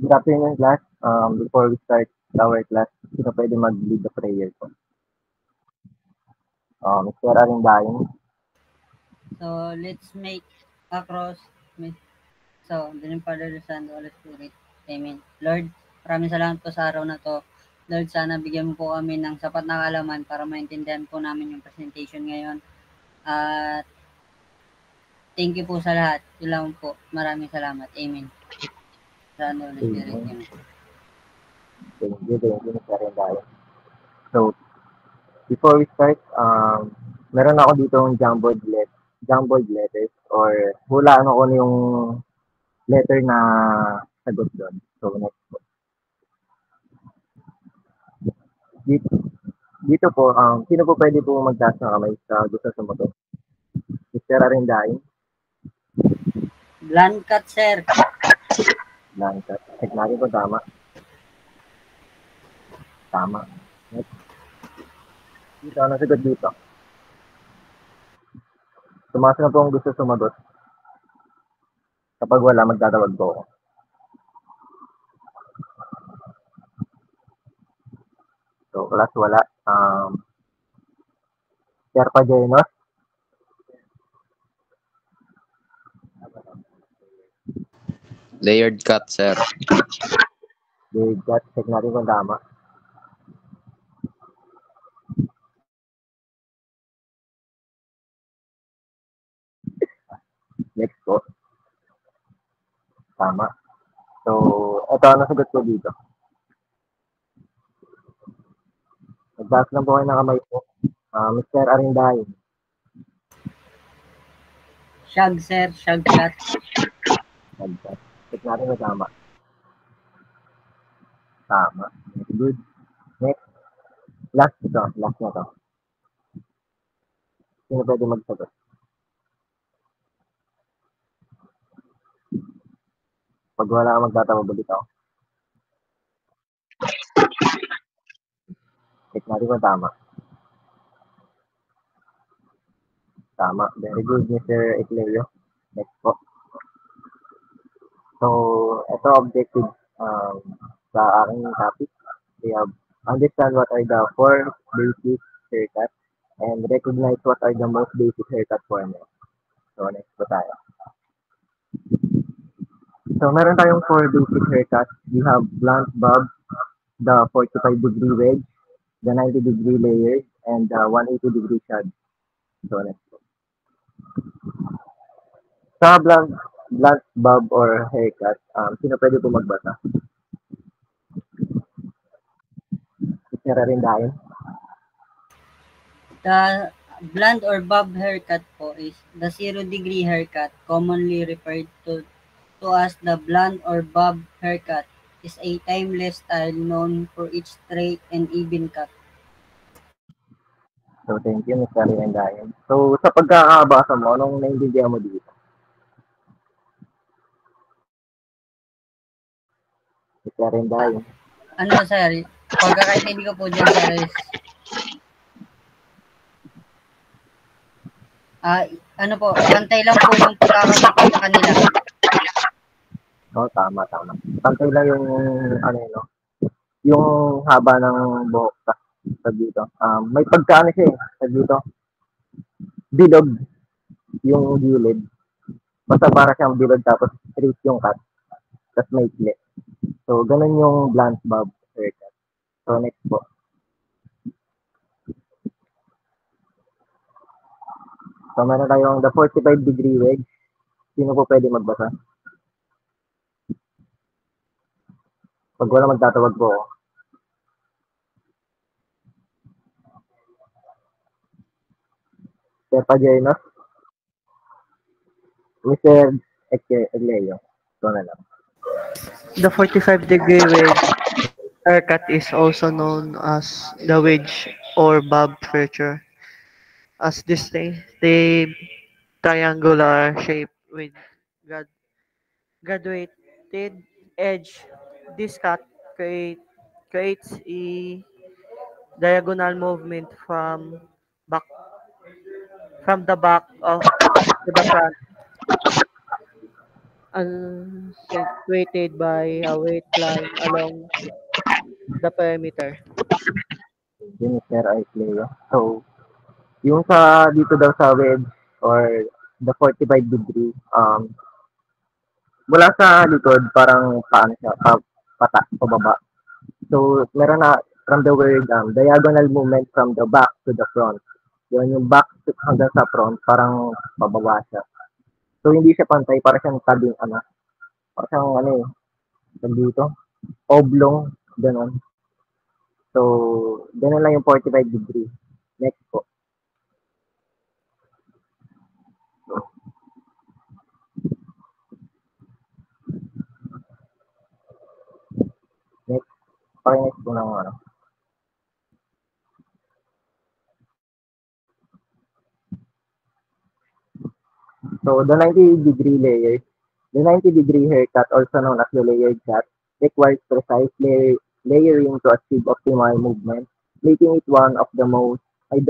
Good afternoon, class. Before we start our class, sino pwede mag-lead the prayer po? Mr. Arindain. So, let's make a cross. So, in the name of Father, the Son, the Holy Spirit. Amen. Lord, maraming salamat po sa araw na to. Lord, sana bigyan mo po kami ng sapat na kaalaman para maintindihan po namin yung presentation ngayon. At thank you po sa lahat. Yun lang po. Maraming salamat. Amen. Sa Holy Spirit. Amen. Thank you, Mr. Arindain. So, before we start, meron ako dito yung jumbled letters or hulaan ako yung letter na sagot doon. So, next po. Dito, dito po, sino po pwede po magtaas ng kamay sa gusto sumagot? Mr. Arindain, Bland cut, sir. Blanca. Check natin kung tama. Tama. Next. Dito, ano sagot dito? Tumaas na po ang gusto sumagot. Kapag wala, magtatawag po ako. So, class wala. Sir Pajenos, Layered cut, sir. Dave Gat, check natin kung tama. Next po. Tama. So, ito ang nasagot ko dito. Nagtaas lang po kayo ng kamay po. Mr. Arindain, Shag, sir. Shag cut. nagtaas. Check natin kung tama. Tama. Good. Next. Last ito. Last na to. Sino pwede magsagot? Pag wala ka magtatawag ulit ako. Check natin kung tama. Tama. Very good, Mr. Ecleo. Next po. So, ito objective sa aking topic. We have understand what are the four basic haircuts and recognize what are the most basic haircut forms. So, next po tayo. So, meron tayong four basic haircuts. We have blunt bob, the 45-degree wedge, the 90-degree layers, and the 180-degree shad. So, next po. Sa blunt bob or haircut, sino pwede po magbasa? Sira rin dahil. The bland or bob haircut po is the 0-degree haircut, commonly referred to as the bland or bob haircut, is a timeless style known for its straight and even cut. So, thank you, Mr. Rindayan. So, sa pagkakabasa mo, anong naiintindihan mo dito? Mr. Rindayan. Ano sir, pagkakaintindi ko po dyan sir is ano po, pantay lang po yung pagkakasagot sa kanila. No, tama. Pantay lang yung, ano yun, no? Yung haba ng buhok sa dito. May pagkaano siya sa dito. Bilog yung gilid. Basta para siyang bilog tapos straight yung cut. Tapos may ikli. So, ganun yung blunt bob haircut. So, next po. So, meron tayong the 45-degree wedge. Sino po pwede magbasa? Pag wala magtatawag po ako. Sir Pajenos? Mr. Egleo. So na lang. The 45-degree wedge haircut is also known as the wedge or bob feature, as distinct triangular shape with graduated edge. This cut creates a diagonal movement back from the back to the front, punctuated by a weight line along the perimeter. Yun, Mr. Isleo. So, yung sa dito daw sa wedge or the 45 degree, mula sa likod, parang paano siya, pababa. So, meron na from the word diagonal movement from the back to the front. Yun, yung back hanggang sa front, parang pababa siya. So, hindi siya pantay, para siyang tabing, para siyang, dito, oblong, ganun. So, ganun lang yung 45 degree. Next po. Next. Next po ng So, the 90-degree layer, the 90-degree haircut, also known as the layered cut, requires precise layering to achieve optimal movement, making it one of the more in,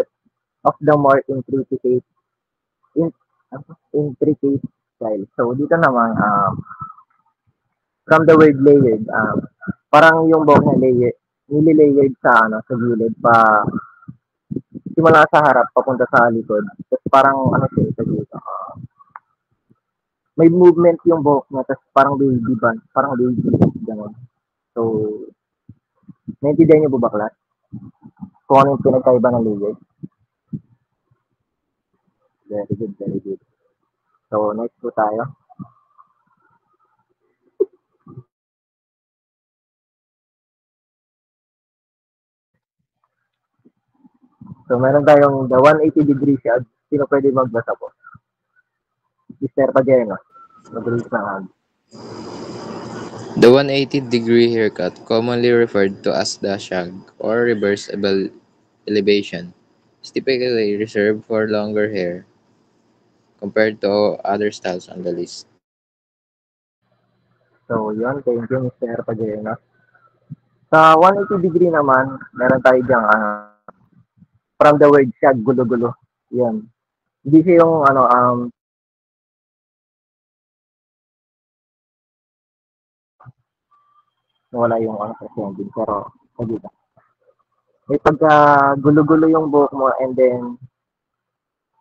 intricate style. So, dito naman, from the word layered, parang yung buhok na nililayered sa gilid, simula sa harap, papunta sa likod. Tapos parang, siya, sa dito, may movement yung buhok niya, tapos parang baby band, parang baby, gano'n. So, naintindihan niyo po ba, class? Kung ano yung pinagkaiba ng layer? Very good, very good. So, next po tayo. So, meron tayong the 180-degree shot. Sino pwede magbasa po? Mr. Pageno. Mag-release na hand. The 180-degree haircut, commonly referred to as the shag or reverse elevation, is typically reserved for longer hair compared to other styles on the list. So, yun. Thank you, Mr. Pageno. Sa 180-degree naman, meron tayo diyang from the word shag, gulo-gulo. Yan. Hindi siya yung wala yung presenting, pero dito. May pagka gulo-gulo yung buhok mo, and then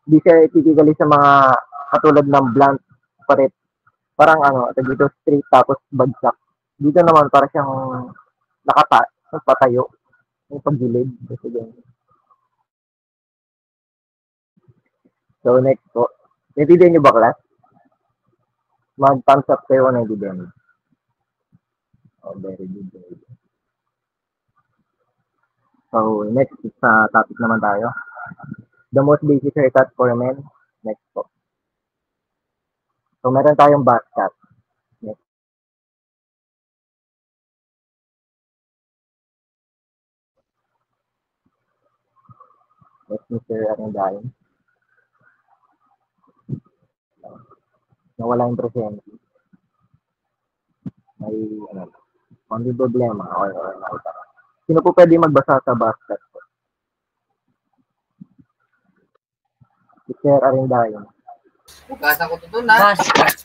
hindi siya typically sa mga katulad ng blunt paret. Parang dito straight tapos bagsak. Dito naman para siyang patayo yung paggilid. So, next po. Naintindihan niyo ba, class? Mag-thumbs up kayo kung naintindihan niyo. Oh, very good, very good. So, next sa topic naman tayo. The most basic haircut for men. Next po. So, meron tayong buzz cut. Next. Next, Mr. Arandain. Nawala yung presente. May, may problema or nakita. Sino po pwede magbasa sa buzz cut po? Mr. Arandain. Buzz cut.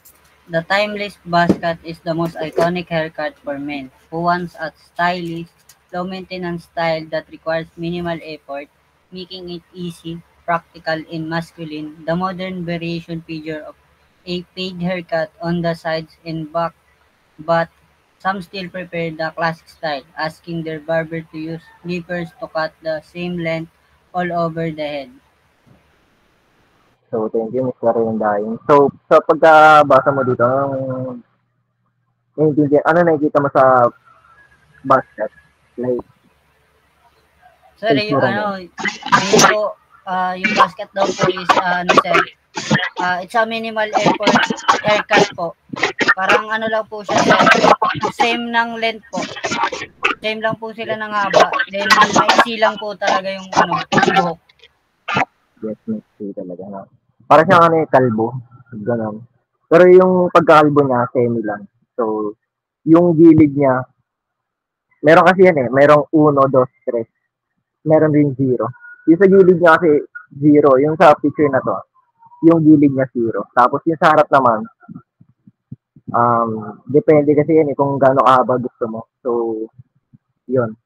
The timeless buzz cut is the most iconic haircut for men who wants a stylish, low-maintenance style that requires minimal effort, making it easy, practical, and masculine. The modern variation feature of a fade haircut on the sides and back, but some still prefer the classic style, asking their barber to use clippers to cut the same length all over the head. So, thank you, Mr. Arandain. So, sa pagkabasa mo dito, ano nakikita mo sa buzz cut? Like, Sorry, yung medyo, yung basket daw po is, sir, it's a minimal effort haircut po. Parang lang po siya, sir, same ng length po. Same lang po sila ng haba. Then, maiksi lang po talaga yung buhok. Yes, maiksi talaga. No? Para siyang kalbo. Ganun. Pero yung pagkakalbo niya, semi lang. So, yung gilid niya, meron kasi yan merong 1, 2, 3. Meron din 0. Yung sa gilid niya kasi 0. Yung sa picture na to, yung gilid niya 0. Tapos yung sa harap naman, Depende kasi yan kung gaano kahaba gusto mo. So, yun.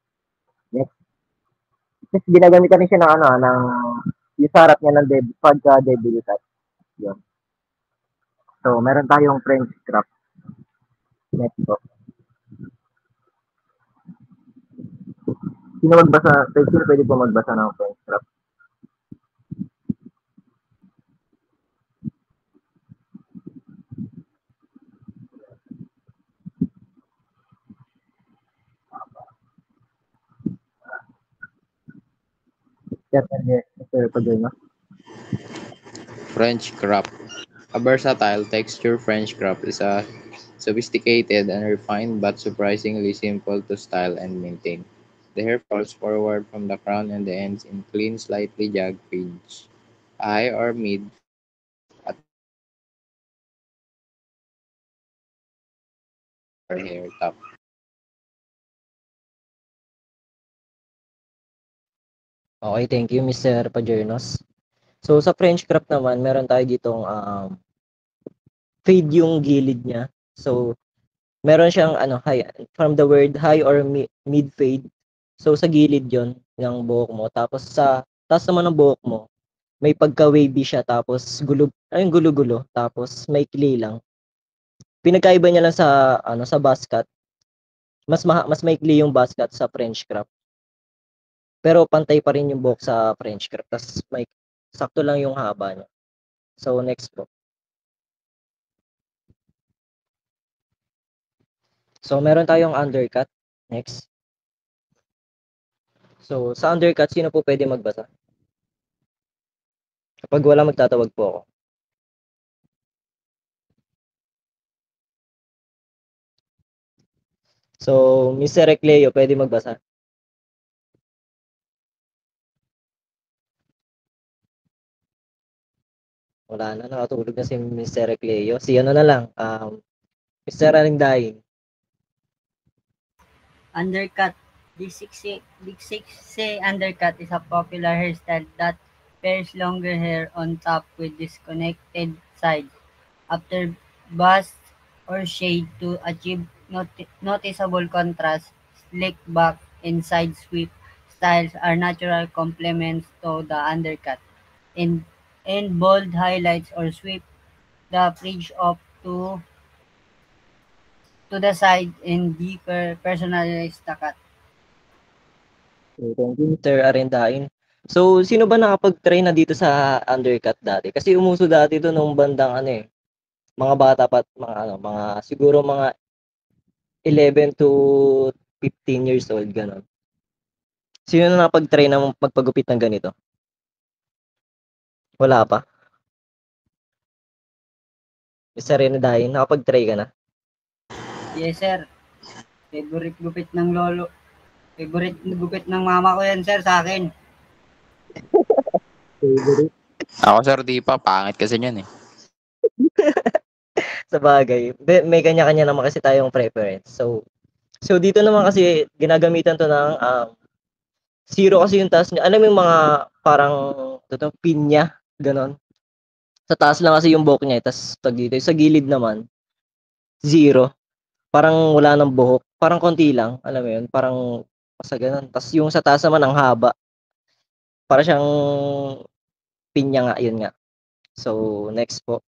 Next. Tapos ginagamit rin siya ng ng yung sa harap niya ng pagka devil cut. Yun. So, meron tayong French crop. Next po. Sino magbasa? Sino pwede po magbasa ng French crop? Mr. Pagano. French crop. A versatile texture French crop is a sophisticated and refined but surprisingly simple to style and maintain. The hair falls forward from the crown and the ends in clean, slightly jagged fringe. A high or mid at her hair top. Okay, thank you, Mr. Pajernos. So, sa French crop naman, meron tayo ditong fade yung gilid niya. So, meron siyang high, from the word high or mid fade. So, sa gilid yon ng buhok mo. Tapos sa taas naman ng buhok mo, may pagka-wavy siya. Tapos gulo-gulo. Tapos maikli lang. Pinagkaiba niya lang sa sa buzz cut. Mas maikli yung buzz cut sa French crop. Pero pantay pa rin yung buhok sa French crop. Tapos may sakto lang yung haba niya. So, next po. So, meron tayong undercut. Next. So, sa undercut, sino po pwede magbasa? Kapag wala, magtatawag po ako. So, Mr. Recleo, pwede magbasa? Wala na, nakatulog na si Mr. Recleo. Si ano na lang, Mr. Aringdain. Undercut. The 6 undercut is a popular hairstyle that pairs longer hair on top with disconnected sides after bust or shade to achieve noticeable contrast. Slick back and side sweep styles are natural complements to the undercut. In bold highlights or sweep the fringe up to the side in deeper personalized the cut. So, thank you, Mr. Arindain. So, sino ba nakapag-try na dito sa undercut dati? Kasi umuso dati ito nung bandang mga bata pa, mga siguro mga 11 to 15 years old, ganun. Sino na nakapag-try na magpagupit ng ganito? Wala pa? Mr. Arindain, nakapag-try ka na? Yes, sir. Favorite gupit ng lolo. Favorite gupit ng mama ko yan, sir, sa akin. Favorite? Ako sir, di pa. Pangit kasi niyan eh. Sa bagay. May kanya-kanya naman kasi tayong preference. So dito naman kasi ginagamitan to ng zero kasi yung taas niya. Alam mo yung mga parang pinya, ganon. Sa taas lang kasi yung buhok niya, tas pag dito sa gilid naman zero. Parang wala nang buhok, parang konti lang, alam mo yun, parang sa ganun. Tas yung sa taas naman ang haba. Para siyang pinya nga, yun nga. So next po.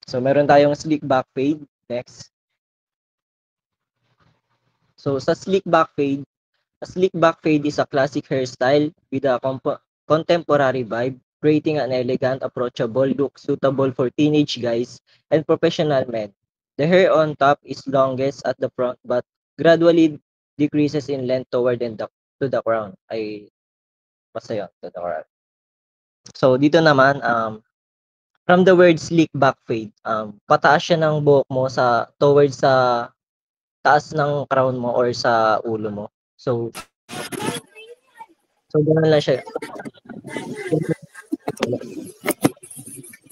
So meron tayong slick back fade. Next. So sa slick back fade, a slick back fade is a classic hairstyle with a contemporary vibe, creating an elegant, approachable look suitable for teenage guys and professional men. The hair on top is longest at the front but gradually decreases in length toward to the crown. Ay, basta yun, to the crown. So dito naman, from the word slick back fade, pataas siya ng buhok mo towards sa taas ng crown mo or sa ulo mo. So gano'n lang siya.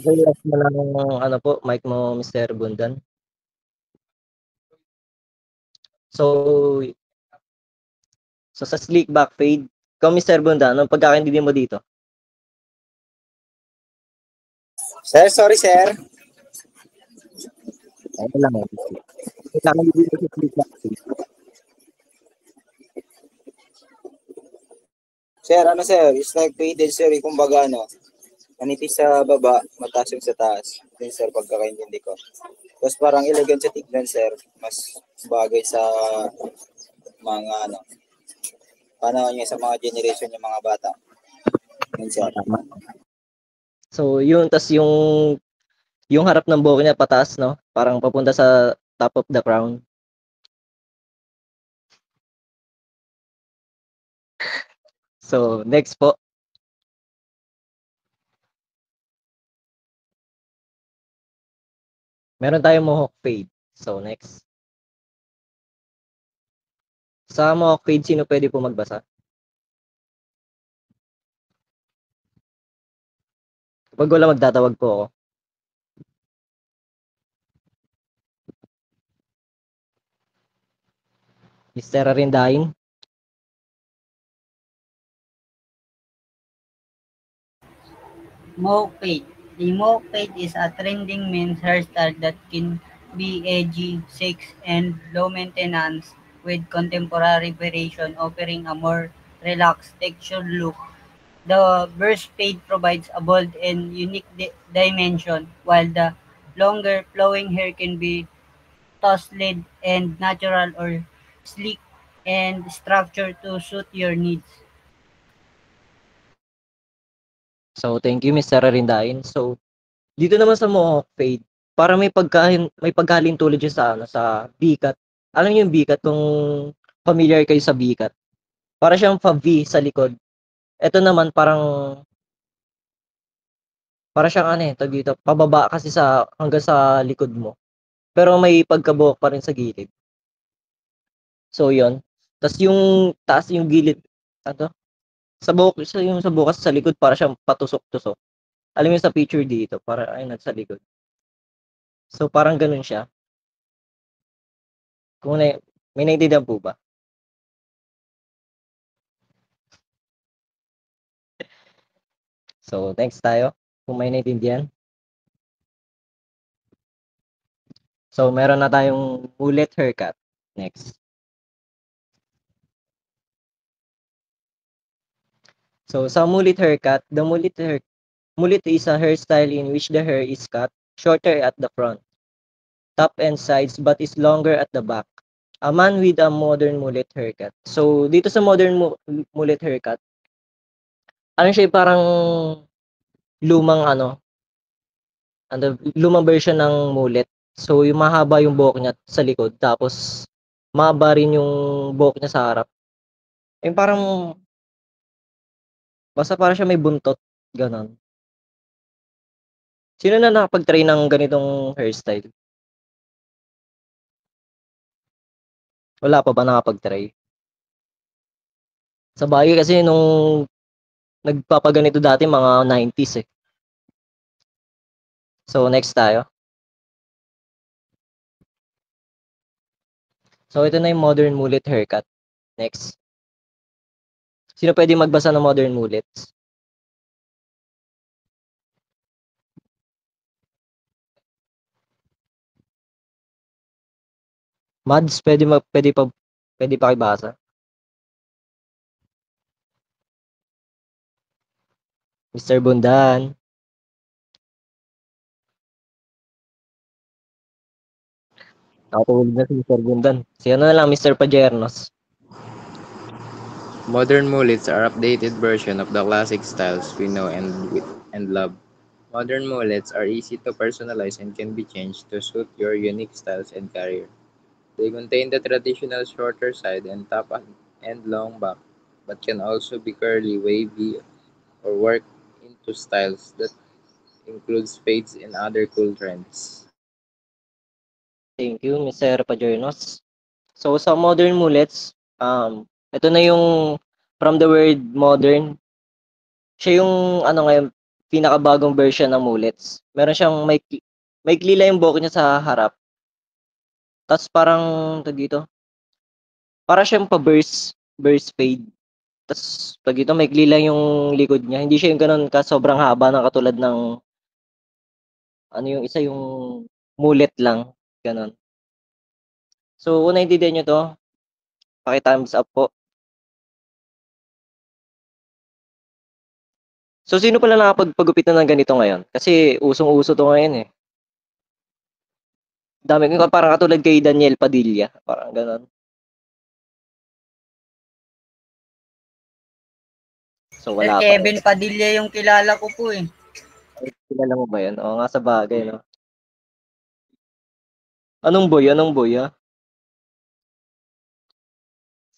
Relax mo lang po, mic mo, Mr. Bundan. So sa slick back fade, Ikaw, Mr. Bunda, anong pagkakaintindi mo dito? Sir, sorry sir. Ano lang eh. Kailangan nyo dito sa split back fade. Sir, ano sir? It's like faded sir. Kumbaga ano, manipis sa baba, mataas yung sa taas. Yun sir, pagkakaintindi ko. Tapos parang elegant sa tignan sir. Mas bagay sa mga ano, panahon niya sa mga generation yung mga bata. Yun sir. Tama. So, yun, tas yung harap ng buhok niya pataas, no? Parang papunta sa top of the crown. So, next po. Meron tayong mohawk fade. So, next. Sa mohawk fade, sino pwede po magbasa? Kapag wala, magtatawag po ako. Mr. Arindain? Mohawk fade. The mohawk fade is a trending men's hairstyle that can be edgy, sexy, and low maintenance with contemporary variation offering a more relaxed textured look. The burst fade provides a bold and unique dimension, while the longer flowing hair can be tousled and natural or sleek and structured to suit your needs. So, thank you, Mr. Arindain. So, dito naman sa mohawk fade, para may paghalin tulad yun sa, ano, sa bikat. Alam niyo yung bikat kung familiar kayo sa bikat. Para siyang pa-V sa likod. Ito naman para siyang ano eh, tawag dito, pababa kasi sa hanggang sa likod mo. Pero may pagkabuhok pa rin sa gilid. So, yon. Tapos yung taas yung gilid, ano? Yung sa bukas sa likod para siyang patusok-tusok. Alam mo sa picture dito, para ayun sa likod. So, parang ganun siya. May naiintindihan po ba? So, next tayo. Kung may naiintindihan. So, meron na tayong mullet haircut. Next. So, sa mullet haircut, mullet is a hairstyle in which the hair is cut shorter at the front, top and sides, but is longer at the back. A man with a modern mullet haircut. So, dito sa modern mullet haircut, ano siya parang lumang lumang version ng mullet. So, yung mahaba yung buhok niya sa likod, tapos mahaba rin yung buhok niya sa harap. Yung parang, basta parang siya may buntot, ganon. Sino na nakapag-try ng ganitong hairstyle? Wala pa ba nakapag-try? Sa bagay kasi nung nagpapaganito dati mga 90s eh. So, next tayo. So, ito na yung modern mullet haircut. Next. Sino pwede magbasa ng modern mullets? Mads, pwede pa ibasa? Mr. Bundan. Nakatulog na si Mr. Bundan. Si ano na lang, Mr. Pajernos. Modern mullets are updated version of the classic styles we know and love. Modern mullets are easy to personalize and can be changed to suit your unique styles and career. They contain the traditional shorter side and top and long back, but can also be curly, wavy, or work into styles that includes fades and other cool trends. Thank you, Mr. Pajernos. So, sa modern mullets, ito na yung from the word modern. Siya yung ngayon, pinakabagong version ng mullets. Meron siyang may klila yung buhok niya sa harap. Tapos parang dito. Para siyang pa burst fade. Tas pag ito maikli lang yung likod niya. Hindi siya yung gano'n sobrang haba na katulad ng ano yung isa yung mullet lang, gano'n. So kung naintindihan niyo 'to, paki-thumbs up po. So sino pala nakapagpagupitan ng ganito ngayon? Kasi usong-uso 'to ngayon, eh. Dami ko parang katulad kay Daniel Padilla, parang gano'n. So Sir wala pa. Kevin Padilla yung kilala ko po eh. Ay, kilala mo ba 'yun? Oo nga, sabagay 'no. Anong boy, ah?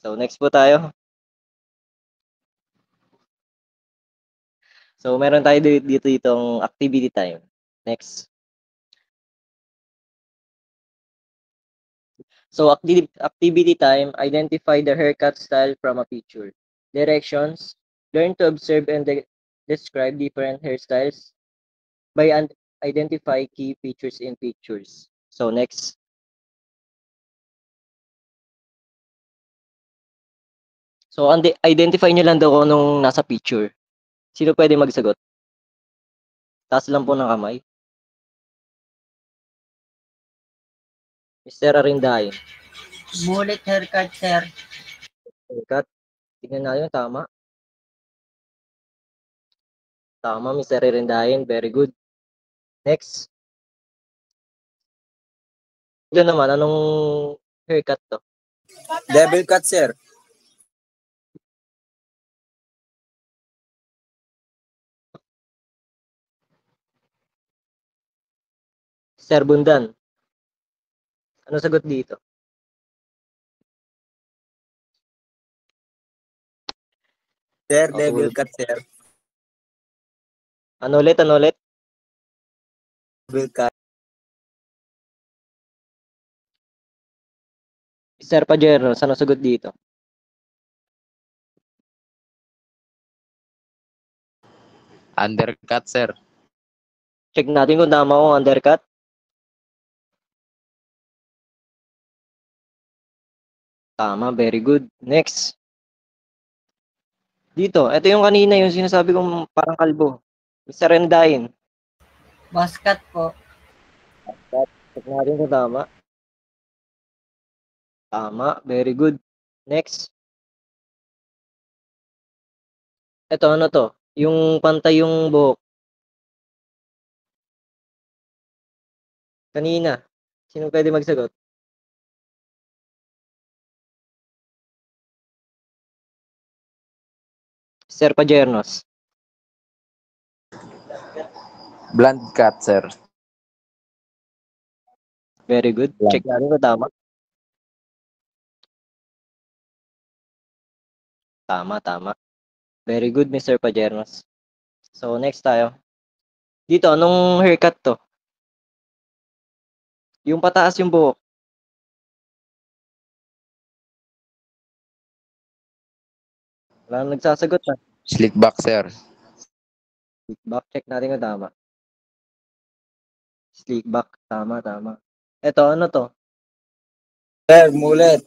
So next po tayo. So meron tayo dito itong activity time. Next. So activity time, identify the haircut style from a picture. Directions, learn to observe and describe different hairstyles by identify key features in pictures. So next. So identify nyo lang daw kung anong nasa picture. Sino pwede magsagot? Taas lang po ng kamay. Mr. Arinday. Mullet haircut, sir. Haircut. Tingnan natin, tama. Tama, Mr. Arindayan. Very good. Next. Ito naman, anong haircut to? Devil cut, sir. Sir Bundan. Ano sagot dito? Sir, Oh, devil tulog. cut, sir. Ano ulit? Devil cut. Sir Pajero, ano sagot dito? Undercut, sir. Check natin kung tama ko undercut. Tama, very good. Next. Dito, ito yung kanina, yung sinasabi kong parang kalbo. Mr. Rendain. Basket po. Check natin kung tama. Tama, very good. Next. Ito, ano to? Yung pantay yung buhok. Kanina. Sino pwede magsagot? Sir Pajernos. Blunt cut, sir. Very good. Blunt. Check natin kung tama. Tama. Very good, Mr. Pajernos. So, next tayo. Dito, anong haircut to? Yung pataas yung buhok. Wala nang nagsasagot na. Slick back, sir. Back check natin kung tama. Slick back. Tama. Ito, ano to? Sir, mullet.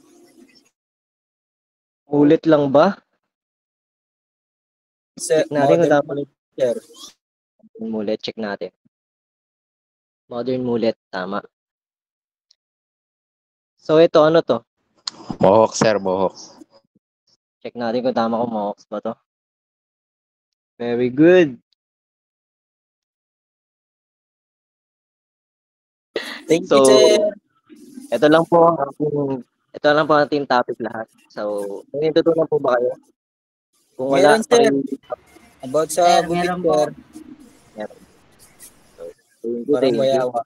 Ulit lang ba? Sir, Check natin kung modern tama. mullet, sir. Mullet, check natin. Modern mullet, tama. So, ito, ano to? Mohawk, sir. Mohawk. Check natin kung tama kung mohawks ba to. Very good. Thank So, you, sir. ito lang po ang ating topic lahat. So, may natutunan po ba kayo? Kung wala, Meron, sir. About sa Sir, gupit, meron po. sir. So, thank you, Parang thank you. mayawa.